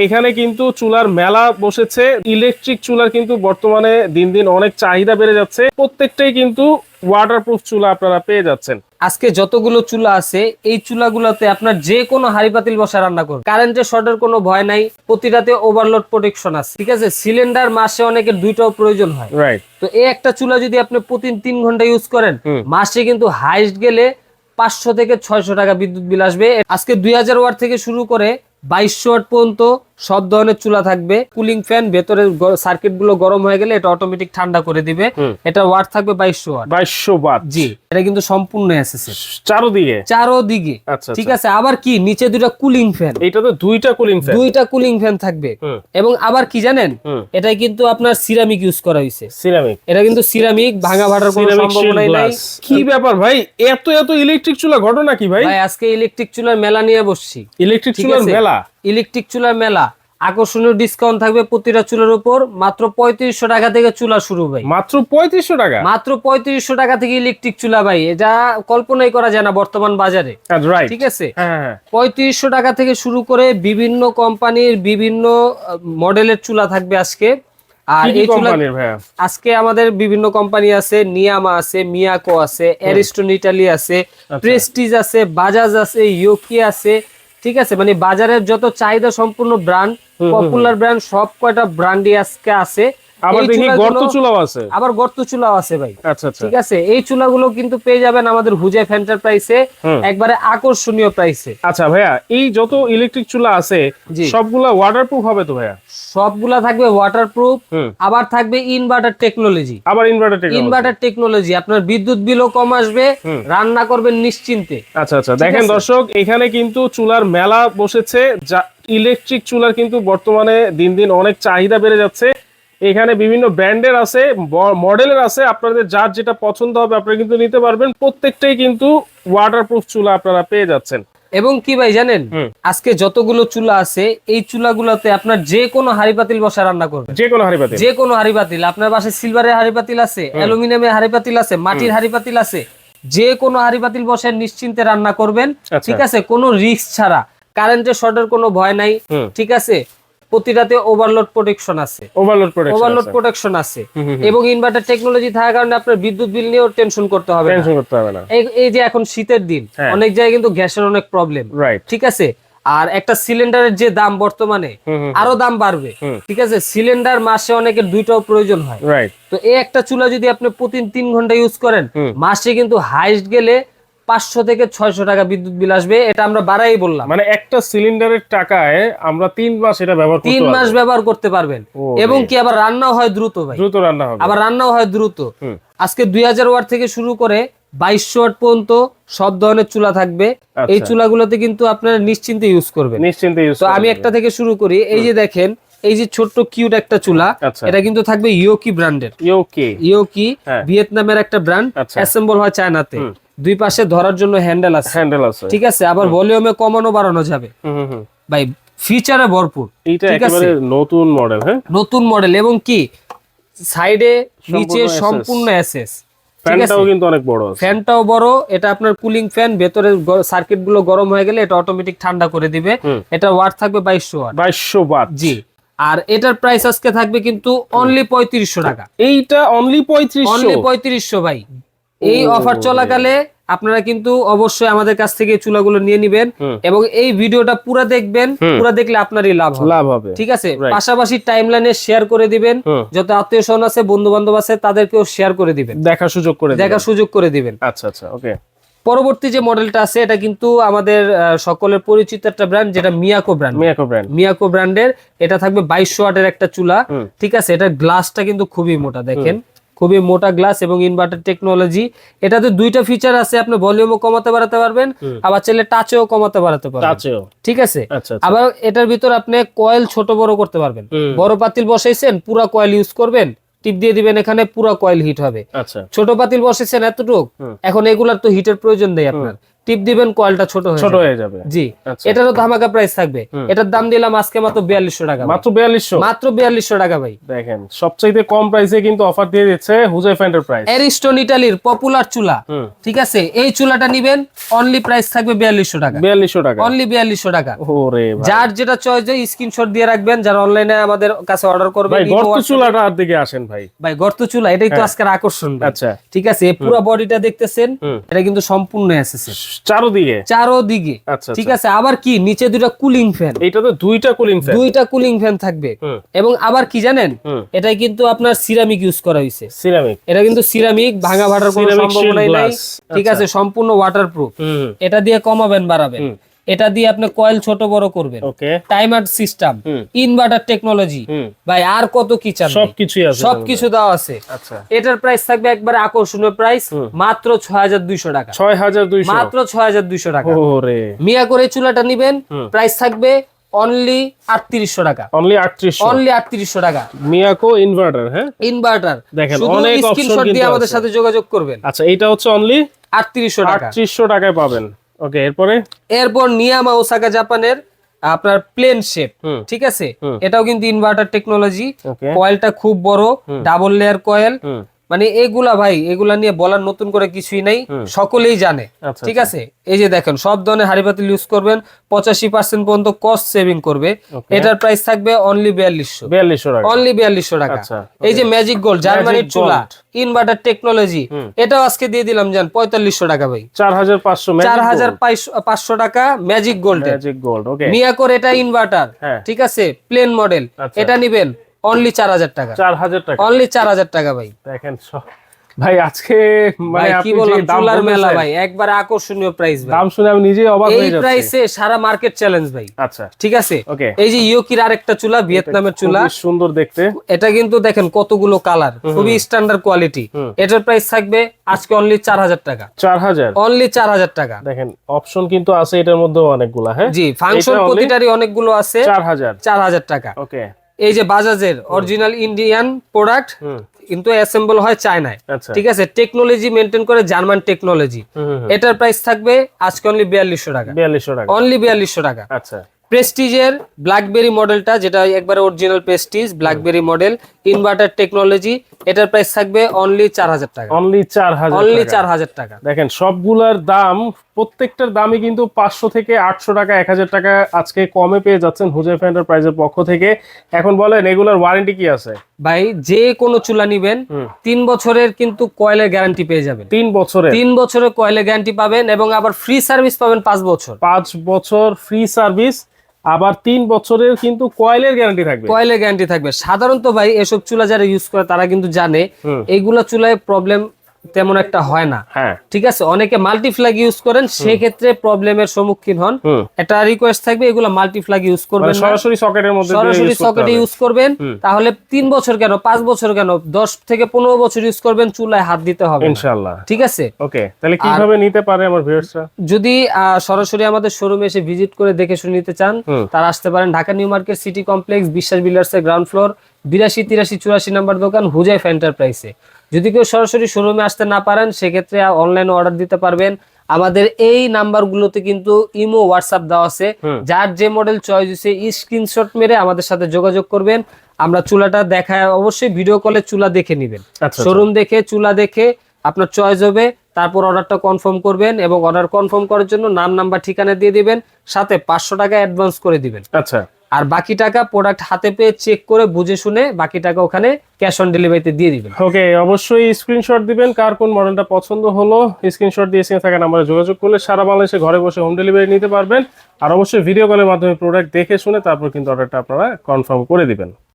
এখানে কিন্তু চুলার মেলা বসেছে। ইলেকট্রিক চুলার কিন্তু বর্তমানে দিন দিন অনেক চাহিদা বেড়ে যাচ্ছে। প্রত্যেকটাই কিন্তু ওয়াটারপ্রুফ চুলা আপনারা পেয়ে যাচ্ছেন। আজকে যতগুলো চুলা আছে এই চুলাগুলোতে আপনার যে কোনো হাড়ি পাতিল বসা রান্না করবে, কারেন্টের শর্টের কোনো ভয় নাই, প্রতিটাতে ওভারলোড প্রোটেকশন আছে। ঠিক আছে, সিলিন্ডার মাসে অনেকের দুইটাও প্রয়োজন হয়, রাইট। তো এই একটা চুলা যদি আপনি প্রতি 3 ঘন্টা ইউজ করেন, মাসে কিন্তু হাইস্ট গেলে 500 থেকে 600 টাকা বিদ্যুৎ বিল আসবে। আজকে 2000 ওয়াট থেকে শুরু করে 2200 ওয়াট পর্যন্ত সব ধরনের চুলা থাকবে। কুলিং ফ্যান, ভেতরে সার্কিট গুলো গরম হয়ে গেলে এটা অটোমেটিক ঠান্ডা করে দিবে। এটা ওয়াট থাকবে 2200 ওয়াট। 2200 ওয়াট, জি। এটা কিন্তু সম্পূর্ণ এসএসএ চারদিকে। আচ্ছা, ঠিক আছে। আবার কি নিচে দুইটা কুলিং ফ্যান, এইটাতে দুইটা কুলিং ফ্যান থাকবে। এবং আবার কি জানেন, এটা কিন্তু আপনার সিরামিক ইউজ করা হয়েছে। এটা কিন্তু সিরামিক, ভাঙা ভাড়ার কোনো সম্ভাবনাই নাই। কি ব্যাপার ভাই, এত ইলেকট্রিক চুলা ঘটনা কি ভাই? আজকে ইলেকট্রিক চুলার মেলা নিয়ে বসছি। ইলেকট্রিক চুলার মেলা, আকর্ষণীয় ডিসকাউন্ট থাকবে প্রতিটা চুলার উপর। মাত্র 3500 টাকা থেকে চুলা শুরু ভাই। মাত্র 3500 টাকা? মাত্র 3500 টাকা থেকে ইলেকট্রিক চুলা ভাই, এটা কল্পনাই করা যায় না বর্তমান বাজারে। ঠিক আছে, 3500 টাকা থেকে শুরু করে বিভিন্ন কোম্পানির বিভিন্ন মডেলের চুলা থাকবে আজকে। আর এই চুলা আজকে আমাদের বিভিন্ন কোম্পানি আছে, নিয়ামা আছে, মিয়াকো আছে, অ্যারিস্টন ইটালি আছে, প্রেস্টিজ আছে, বাজাজ আছে, ইয়োকি আছে। ঠিক আছে, মানে বাজারের যত চাহিদা সম্পূর্ণ ব্র্যান্ড, পপুলার ব্র্যান্ড, সব কয়টা ব্র্যান্ডই আজকে আছে। আবার দেখি গর্ত চুলাও আছে ভাই। আচ্ছা, ঠিক আছে, এই চুলাগুলো কিন্তু পেয়ে যাবেন আমাদের হুজাইফ এন্টারপ্রাইজে একবারে আকর্ষণীয় প্রাইসে। আচ্ছা ভাইয়া, এই যত ইলেকট্রিক চুলা আছে সবগুলা ওয়াটারপ্রুফ হবে তো ভাইয়া? সবগুলা থাকবে ওয়াটারপ্রুফ, আবার থাকবে ইনভার্টার টেকনোলজি। ইনভার্টার টেকনোলজি, আপনার বিদ্যুৎ বিলও কম আসবে, রান্না করবেন নিশ্চিন্তে। আচ্ছা, দেখেন দর্শক, এখানে কিন্তু চুলার মেলা বসেছে। ইলেকট্রিক চুলার কিন্তু বর্তমানে দিন দিন অনেক চাহিদা বেড়ে যাচ্ছে। এখানে বিভিন্ন ব্র্যান্ডের আছে, মডেলের আছে, আপনাদের যার যেটা পছন্দ হবে আপনারা কিন্তু নিতে পারবেন। প্রত্যেকটাই কিন্তু ওয়াটারপ্রুফ চুলা আপনারা পেয়ে যাচ্ছেন। এবং কি ভাই জানেন, আজকে যতগুলো চুলা আছে এই চুলাগুলোতে আপনার যে কোনো হাড়ি পাতিল বসা রান্না করবে। যে কোনো হাড়ি পাতিল, আপনার বাসায় সিলভারের হাড়ি পাতিল আছে, অ্যালুমিনিয়ামের হাড়ি পাতিল আছে, মাটির হাড়ি পাতিল আছে, যে কোনো হাড়ি পাতিল বসে নিশ্চিন্তে রান্না করবেন। ঠিক আছে, কোনো রিস্ক ছাড়া, কারেন্টের শর্টের কোনো ভয় নাই। ঠিক আছে, প্রতিটাতে ওভারলোড প্রোটেকশন আছে, এবং ইনভার্টার টেকনোলজি থাকার কারণে আপনার বিদ্যুৎ বিল নিয়েও টেনশন করতে হবে না। এই যে এখন শীতের দিন, অনেক জায়গায় কিন্তু গ্যাসের অনেক প্রবলেম। ঠিক আছে, আর একটা সিলিন্ডারের যে দাম বর্তমানে আরো দাম বাড়বে। ঠিক আছে, সিলিন্ডার মাসে অনেকের দুইটাও প্রয়োজন হয়। তো এই একটা চুলা যদি আপনি প্রতি 3 ঘন্টা ইউজ করেন, মাসে কিন্তু হাইস্ট গেলে 500 থেকে 600 টাকা বিদ্যুৎ বিল আসবে। এটা আমরা বাড়াই বললাম, মানে একটা সিলিন্ডারের টাকায় আমরা 3 মাস এটা ব্যবহার করতে 3 মাস ব্যবহার করতে পারবেন। এবং কি আবার রান্নাও হয় দ্রুত ভাই, রান্নাও হয় দ্রুত। আজকে 2000 ওয়াট থেকে শুরু করে 2200 ওয়াট পর্যন্ত সব ধরনের চুলা থাকবে। এই চুলাগুলোতে কিন্তু আপনারা নিশ্চিন্তে ইউজ করবেন। তো আমি একটা থেকে শুরু করি। এই যে দেখেন, এই যে ছোট্ট কিউট একটা চুলা, এটা কিন্তু থাকবে ইয়োকি ব্র্যান্ডের। ইয়োকি ভিয়েতনামের একটা ব্র্যান্ড, অ্যাসেম্বল হয় চায়নাতে। দুই পাশে ধরার জন্য হ্যান্ডেল আছে। ঠিক আছে, আবার ভলিউমে কমানো বাড়ানো যাবে ভাই, ফিচারে ভরপুর। ঠিক আছে, নতুন মডেল এবং কি সাইডে নিচে সম্পূর্ণ এসএস। ফ্যানটাও কিন্তু অনেক বড় আছে, ফ্যানটাও বড়। এটা আপনার কুলিং ফ্যান, ভেতরে সার্কিট গুলো গরম হয়ে গেলে এটা অটোমেটিক ঠান্ডা করে দিবে। এটা ওয়াট থাকবে 2200 ওয়াট। জি। আর এটার প্রাইস আজকে থাকবে কিন্তু অনলি 3500 টাকা। এইটা অনলি 3500 ভাই। এই অফার চলাকালে আপনারা কিন্তু অবশ্যই আমাদের কাছ থেকে চুলাগুলো নিয়ে নিবেন এবং এই ভিডিওটা পুরো দেখবেন। পুরো দেখলে আপনারই লাভ হবে। ঠিক আছে, পাশাপাশি টাইমলাইনে শেয়ার করে দিবেন, যত আত্মীয়স্বজন আছে, বন্ধু বান্ধব আছে, তাদেরকেও শেয়ার করে দিবেন, দেখার সুযোগ করে দিবেন। আচ্ছা, ওকে। পরবর্তী যে মডেলটা আছে এটা কিন্তু আমাদের সকলের পরিচিত একটা ব্র্যান্ড, যেটা মিয়াকো ব্র্যান্ডের। এটা থাকবে 2200 ওয়াটের একটা চুলা। ঠিক আছে, এটার গ্লাসটা কিন্তু খুবই মোটা, দেখেন খুবই মোটা গ্লাস এবং ইনভার্টার টেকনোলজি। এটাতে দুইটা ফিচার আছে, আপনি ভলিউমও কমাতে বাড়াতে পারবেন, আবার চাইলে টাচেও কমাতে বাড়াতে পারবেন। ঠিক আছে, আবার এটার ভিতর আপনি কয়েল ছোট বড় করতে পারবেন। বড় পাতিল বসাইছেন, পুরা কয়েল ইউজ করবেন, টিপ দিয়ে দিবেন, এখানে পুরা কয়েল হিট হবে। ছোট পাতিল বসাইছেন এতটুক, এখন এগুলার তো হিটের প্রয়োজন নেই আপনার, টিপ দিবেন কয়েলটা ছোট হয়ে যাবে। জি, এটারও ধামাকা প্রাইস থাকবে। এটার দাম দিলাম আজকে মাত্র 4200 টাকা। মাত্র 4200? মাত্র 4200 টাকা ভাই। দেখেন সবচাইতে কম প্রাইসে কিন্তু অফার দিয়ে দিচ্ছে হুজাইফা এন্টারপ্রাইজ। অ্যারিস্টন ইতালির পপুলার চুলা, ঠিক আছে, এই চুলাটা নিবেন অনলি প্রাইস থাকবে 4200 টাকা। 4200 টাকা, অনলি 4200 টাকা। ওরে ভাই, যার যেটা চয়েস হয় স্ক্রিনশট দিয়ে রাখবেন, যারা অনলাইনে আমাদের কাছে অর্ডার করবেন। ভাই গর্ত চুলাটা আর দিকে আসেন ভাই। ভাই গর্ত চুলা এটাই তো আজকের আকর্ষণ। আচ্ছা ঠিক আছে, পুরো বডিটা দেখতেছেন, এটা কিন্তু সম্পূর্ণ এসএসএ চারোদিকে। আচ্ছা, ঠিক আছে, আবার কি নিচে দুটো কুলিং ফ্যান। এটা তো দুইটা কুলিং ফ্যান থাকবে। এবং আবার কি জানেন, এটাই কিন্তু আপনার সিরামিক ইউজ করা হয়েছে। এটা কিন্তু সিরামিক, ভাঙা ভাড়ার কোনো সম্ভাবনাই নাই। ঠিক আছে, সম্পূর্ণ ওয়াটারপ্রুফ। এটা দিয়ে কমাবেন বাড়াবেন, এটা দিয়ে আপনি কয়েল ছোট বড় করবেন, টাইমার সিস্টেম, ইনভার্টার টেকনোলজি, ভাই আর কত কি চান, সবকিছু দেওয়া আছে। এটার প্রাইস থাকবে একবারে আকর্ষণীয় প্রাইস, মাত্র 6200 টাকা। 6200, মাত্র 6200 টাকা। মিয়া করে চুলাটা নিবেন, প্রাইস থাকবে অনলি 3800 টাকা। অনলি 3800 টাকা। মিয়াকো ইনভার্টার। হ্যাঁ, ইনভার্টার দেখেন শুধু অনেক অপশন স্ক্রিনশট দিয়ে আমাদের সাথে যোগাযোগ করবেন। আচ্ছা, এটা হচ্ছে অনলি 3800 টাকা। 3800 টাকায় পাবেন। ওকে, এরপর নিয়ামা ওসাকা জাপানের আপনার প্লেন শেপ। ঠিক আছে, এটাও কিন্তু ইনভার্টার টেকনোলজি। কয়েলটা খুব বড়, ডাবল লেয়ার কয়েল। মানে এগুলা ভাই, এগুলা নিয়ে বলার নতুন করে কিছুই নাই, সকলেই জানে। ঠিক আছে, এই যে দেখেন সব ধরনের হাড়ি পাতিল ইউজ করবেন, 85% পর্যন্ত কস্ট সেভিং করবে। এটার প্রাইস থাকবে অনলি 4200 টাকা। অনলি 4200 টাকা। এই যে ম্যাজিক গোল্ড জার্মানির চুলা, ইনভার্টার টেকনোলজি, এটাও আজকে দিয়ে দিলাম জান 4500 টাকা ভাই। 4500 টাকা ম্যাজিক গোল্ড। মিয়াকোর এটা ইনভার্টার, ঠিক আছে, প্লেন মডেল, এটা নিবেন অনলি 4000 টাকা। 4000 টাকা, অনলি 4000 টাকা ভাই। দেখেন ভাই আজকে মানে কি বললাম, চুলার মেলা ভাই, একবার আকর্ষণীয় প্রাইস ভাই। দাম শুনে আমি নিজেই অবাক হয়ে যাচ্ছি। এই প্রাইসে সারা মার্কেট চ্যালেঞ্জ ভাই। আচ্ছা, ঠিক আছে। এই যে ইয়োকির আরেকটা চুলা, ভিয়েতনামের চুলা, খুব সুন্দর দেখতে। এটা কিন্তু দেখেন কতগুলো কালার, খুবই স্ট্যান্ডার্ড কোয়ালিটি। এটার প্রাইস থাকবে আজকে অনলি 4000 টাকা। 4000, অনলি 4000 টাকা। দেখেন অপশন কিন্তু আছে এটার মধ্যে অনেকগুলা। হ্যাঁ, জি, ফাংশন প্রতিটারই অনেকগুলো আছে। 4000 টাকা। ওকে, এই যে বাজাজের অরিজিনাল ইন্ডিয়ান প্রোডাক্ট, কিন্তু অ্যাসেম্বল হয় চায়নায়। ঠিক আছে, টেকনোলজি মেনটেন করে জার্মান টেকনোলজি। এটার প্রাইস থাকবে আজকে অনলি 4200 টাকা। অনলি 4200 টাকা। আচ্ছা, প্রেস্টিজের ব্ল্যাকবেরি মডেলটা, যেটা একবারে original Prestige blackberry model, inverter technology, এটার প্রাইস থাকবে অনলি 4000 টাকা। অনলি 4000 টাকা। দেখেন সবগুলার দাম, প্রত্যেকটার দামই কিন্তু 500 থেকে 800 টাকা, 1000 টাকা আজকে কমে পেয়ে যাচ্ছেন হুজাইফা এন্টারপ্রাইজের পক্ষ থেকে। এখন বলেন এগুলার ওয়ারেন্টি কি আছে? ভাই যে কোনো চুলা নিবেন 3 বছরের কিন্তু কয়েলের গ্যারান্টি পেয়ে যাবেন। 3 বছরের কয়েলের গ্যারান্টি পাবেন, এবং আবার ফ্রি সার্ভিস পাবেন 5 বছর। 5 বছর ফ্রি সার্ভিস, আবার 3 বছরের কিন্তু কয়েলের গ্যারান্টি থাকবে। সাধারণত ভাই এসব চুলা যারা ইউজ করে তারা কিন্তু জানে এইগুলা চুলায় প্রবলেম তেমন একটা হয় না। ঠিক আছে, অনেকে মাল্টিফ্ল্যাগ ইউজ করেন, সেক্ষেত্রে প্রবলেমের সম্মুখীন হন। এটা রিকোয়েস্ট থাকবে, এগুলো মাল্টিফ্ল্যাগ ইউজ করবেন না, সরাসরি সকেটে ইউজ করবেন। তাহলে 3 বছর কেন, 5 বছর কেন, 10 থেকে 15 বছর ইউজ করবেন, চুলায় হাত দিতে হবে ইনশাআল্লাহ। ঠিক আছে। ওকে, তাহলে কিভাবে নিতে পারে আমার ভিউয়ার্সরা? যদি সরাসরি আমাদের শোরুমে এসে ভিজিট করে দেখে শুনে নিতে চান, তারা আসতে পারেন Dhaka new market city complex, বিশ্বাস বিল্ডার্সের গ্রাউন্ড ফ্লোর, 82, 83, 84 নাম্বার দোকান, হুজাইফা এন্টারপ্রাইজে। যদি কেউ সরাসরি শোরুমে আসতে না পারেন, সেক্ষেত্রে অনলাইনে অর্ডার দিতে পারবেন। আমাদের এই নাম্বারগুলোতে কিন্তু ইমো, হোয়াটসঅ্যাপ দেওয়া আছে। যার যে মডেল চয়েস হয়েছে স্ক্রিনশট মেরে আমাদের সাথে যোগাযোগ করবেন। আমরা চুলাটা দেখায়, অবশ্যই ভিডিও কলে চুলা দেখে নেবেন, শোরুম দেখে চুলা দেখে আপনার চয়েস হবে, তারপর অর্ডারটা কনফার্ম করবেন, এবং অর্ডার কনফার্ম করার জন্য নাম, নাম্বার, ঠিকানা দিয়ে দিবেন, সাথে 500 টাকা অ্যাডভান্স করে দিবেন। আচ্ছা, আর বাকি টাকা প্রোডাক্ট হাতে পেয়ে চেক করে বুঝে শুনে বাকি টাকা ওখানে ক্যাশ অন ডেলিভারিতে দিয়ে দিবেন। ওকে, অবশ্যই স্ক্রিনশট দিবেন কার কোন মডেলটা পছন্দ হলো। স্ক্রিনশট দিয়ে স্ক্রিনে থাকা নাম্বারে যোগাযোগ করলে সারা বাংলাদেশে ঘরে বসে হোম ডেলিভারি নিতে পারবেন। আর অবশ্যই ভিডিও কলের মাধ্যমে প্রোডাক্ট দেখে শুনে তারপর কিন্তু অর্ডারটা আপনারা কনফার্ম করে দিবেন।